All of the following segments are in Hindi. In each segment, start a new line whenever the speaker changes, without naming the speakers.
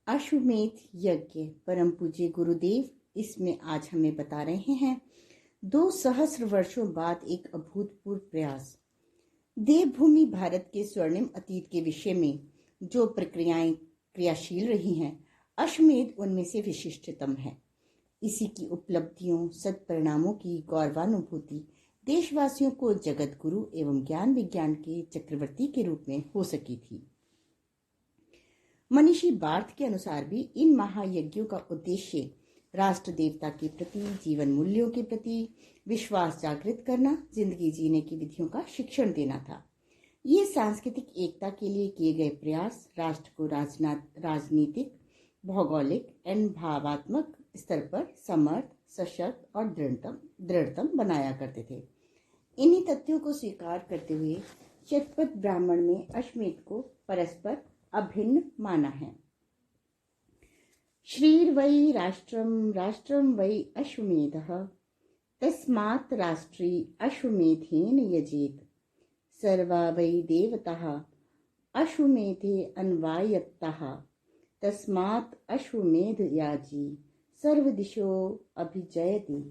अश्वमेध यज्ञ परम पूज्य गुरुदेव इसमें आज हमें बता रहे हैं 2 सहस्र वर्षों बाद एक अभूतपूर्व प्रयास। देवभूमि भारत के स्वर्णिम अतीत के विषय में जो प्रक्रियाएं क्रियाशील रही हैं, अश्वमेध उनमें से विशिष्टतम है। इसी की उपलब्धियों सत्परिणामों की गौरवानुभूति देशवासियों को जगत गुरु एवं ज्ञान विज्ञान के चक्रवर्ती के रूप में हो सकी थी। मनीषी बार्थ के अनुसार भी इन महायज्ञों का उद्देश्य राष्ट्र देवता के प्रति, जीवन मूल्यों के प्रति विश्वास जागृत करना, जिंदगी जीने की विधियों का शिक्षण देना था। ये सांस्कृतिक एकता के लिए किए गए प्रयास राष्ट्र को राजनीतिक, भौगोलिक एवं भावात्मक स्तर पर समर्थ, सशक्त और दृढ़तम बनाया करते थे। इन्हीं तथ्यों को स्वीकार करते हुए शतपथ ब्राह्मण में अश्वमेध को परस्पर अभिन्न माना है। श्रीर्वै राष्ट्रम राष्ट्रम वै अश्वमेधः तस्मात् राष्ट्री अश्वमेधेन यजेत सर्वा वै देवताः अश्वमेधे अन्वायत्ताः तस्मात् अश्वमेध याजी सर्वदिशो अभिजयति।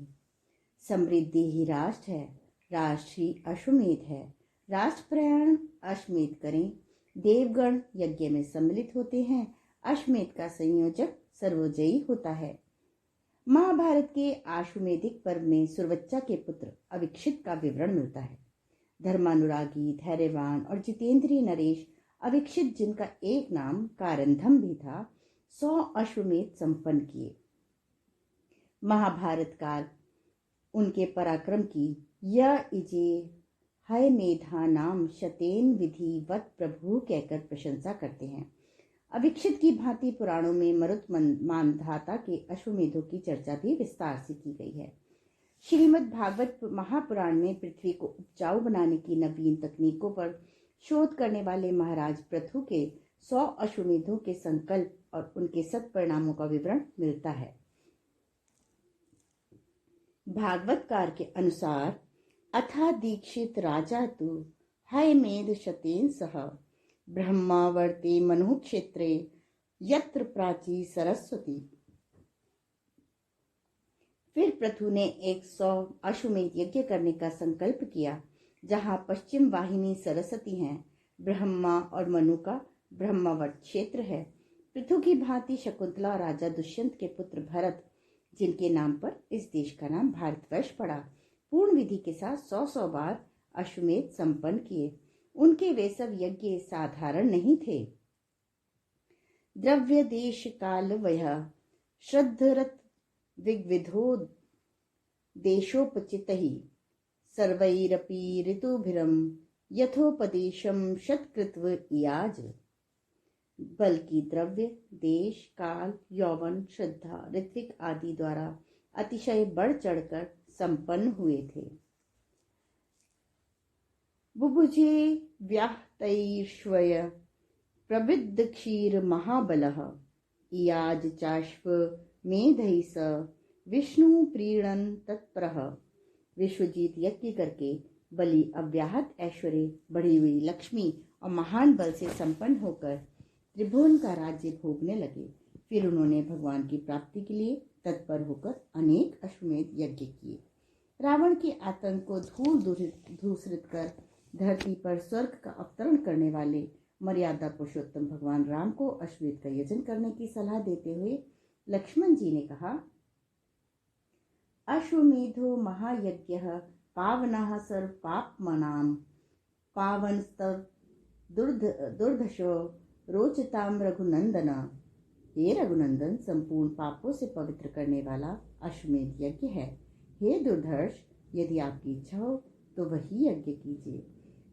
समृद्धि ही राष्ट्र है, राष्ट्र ही अश्वमेध है। राष्ट्र प्रयाण अश्वमेध करें। देवगण यज्ञ में सम्मिलित होते हैं। अश्वमेध का संयोजक सर्वोजयी होता है। महाभारत के आश्वमेधिक पर्व में सुरवच्चा के पुत्र अविक्षित का विवरण मिलता है। धर्मानुरागी, धैर्यवान और जितेंद्रिय नरेश अविक्षित, जिनका एक नाम कारंधम भी था, 100 अश्वमेध संपन्न किए। महाभारत काल उनके पराक्रम की य इजे हय मेधा नाम शतेन विधि वत प्रभु कहकर प्रशंसा करते हैं। अविक्षित की भांति पुराणों में मरुत मानधाता के अश्वमेधों की चर्चा भी विस्तार से की गई है। श्रीमद् भागवत महापुराण में पृथ्वी को उपजाऊ बनाने की नवीन तकनीकों पर शोध करने वाले महाराज पृथु के 100 अश्वमेधों के संकल्प और उनके सत्परिणामों का विवरण मिलता है। भागवतकार के अनुसार अथा दीक्षित राजा तु हयमेध शतेन सह ब्रह्मावर्ते मनु क्षेत्रे यत्र प्राची सरस्वती। फिर पृथु ने 100 अश्वमेध यज्ञ करने का संकल्प किया, जहां पश्चिम वाहिनी सरस्वती है, ब्रह्मा और मनु का ब्रह्मावर्त क्षेत्र है। पृथु की भांति शकुंतला राजा दुष्यंत के पुत्र भरत, जिनके नाम पर इस देश का नाम भारतवर्ष पड़ा, पूर्ण विधि के साथ 100 बार अश्वमेध संपन्न किए। उनके वे सब यज्ञ साधारण नहीं थे। द्रव्य देश काल वय श्रद्धरत विविधो देशोपचित ही सर्वैरपि ऋतुभिरम यथोपदेशम शतकृत्व इयाज। बल्कि द्रव्य, देश, काल, यौवन, श्रद्धा, ऋत्विक आदि द्वारा अतिशय बढ़ चढ़कर संपन्न हुए थे। बुभुजे व्याहतैश्वय प्रविद्ध क्षीर महाबलः इयाज चाश्व मेधै स विष्णु प्रीणन तत्परः। विश्वजीत यज्ञ करके बलि अव्याहत ऐश्वर्य, बढ़ी हुई लक्ष्मी और महान बल से संपन्न होकर त्रिभुवन का राज्य भोगने लगे। फिर उन्होंने भगवान की प्राप्ति के लिए तत्पर होकर अनेक अश्वमेध यज्ञ किए। रावण के आतंक को धूल धूसरित कर धरती पर स्वर्ग का अवतरण करने वाले मर्यादा पुरुषोत्तम भगवान राम को अश्वमेध का यजन करने की सलाह देते हुए लक्ष्मण जी ने कहा, अश्वमेधो महायज्ञः पावनः सर्व पापमनां पावनस्तव दुर्धशो रोचताम रघुनंदन। हे रघुनंदन, संपूर्ण पापों से पवित्र करने वाला अश्वमेध यज्ञ है। हे दुर्धर्ष, यदि आपकी इच्छा हो तो वही यज्ञ कीजिए।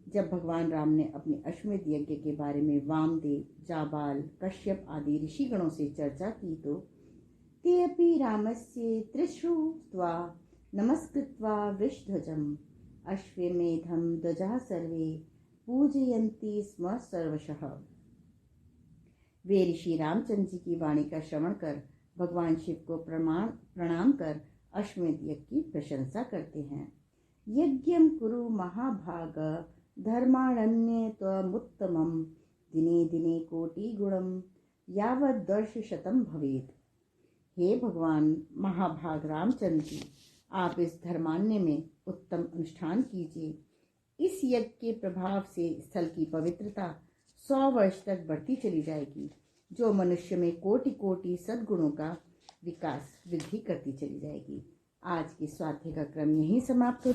जब भगवान राम ने अपने अश्वमेध यज्ञ के बारे में वामदेव, जाबाल, कश्यप आदि ऋषिगणों से चर्चा की तो ते अपि रामस्य त्रिश्रुत्वा नमस्कृत्वा वृषध्वजम् अश्वमेधं ध्वजा सर्वे पूजयन्ति स्म सर्वशः। वे ऋषि रामचंद्र जी की वाणी का श्रवण कर भगवान शिव को प्रणाम कर अश्वमेध यज्ञ की प्रशंसा करते हैं। यज्ञम कुरु महाभाग धर्माण्य त्वमुत्तमं दिने दिने कोटि गुणम यावत् वर्ष शतम भवेत्। हे भगवान महाभाग रामचंद्र जी, आप इस धर्मान्य में उत्तम अनुष्ठान कीजिए। इस यज्ञ के प्रभाव से स्थल की पवित्रता 100 वर्ष तक बढ़ती चली जाएगी, जो मनुष्य में कोटि कोटि सद्गुणों का विकास वृद्धि करती चली जाएगी। आज के स्वाध्याय का क्रम यहीं समाप्त होता है।